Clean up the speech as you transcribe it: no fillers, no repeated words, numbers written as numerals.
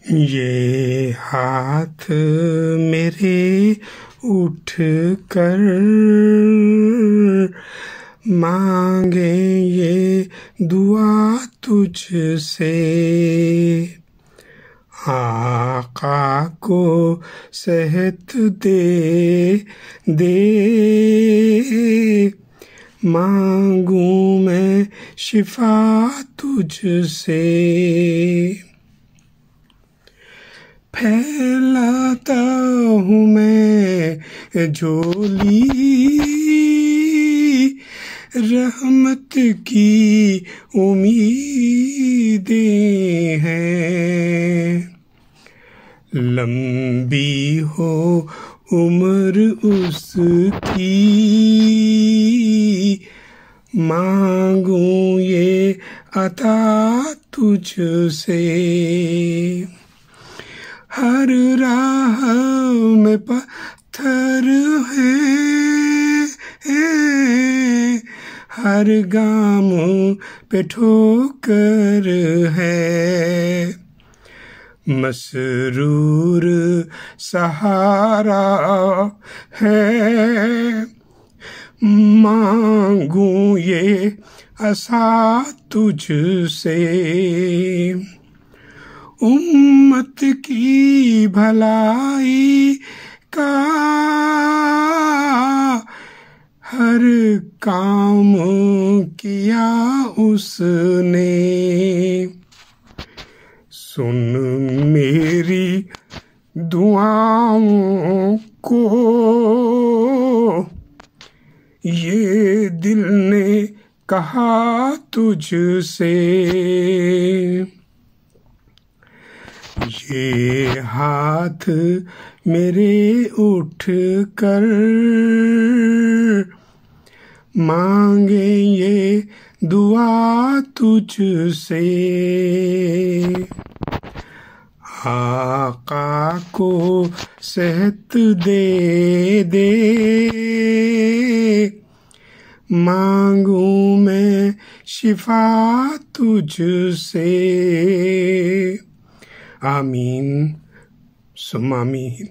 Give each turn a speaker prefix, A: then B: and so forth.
A: ये हाथ मेरे उठ कर मांगे ये दुआ तुझसे, आका को सेहत दे दे, मांगू मैं शिफा तुझसे। फैलाता हूँ मैं झोली रहमत की उम्मीदें हैं, लंबी हो उम्र उसकी, मांगू ये अता तुझसे। हर राह में पत्थर है, हर गाम पे ठोकर है, मसरूर सहारा है, मांगू ये आसा तुझसे। उम्मत की भलाई का हर काम किया उसने, सुन मेरी दुआओं को ये दिल ने कहा तुझसे। ये हाथ मेरे उठ कर मांगे ये दुआ तुझसे, आका को सेहत दे दे, मांगू मैं शिफा तुझसे। आमीन सुम्मा आमीन।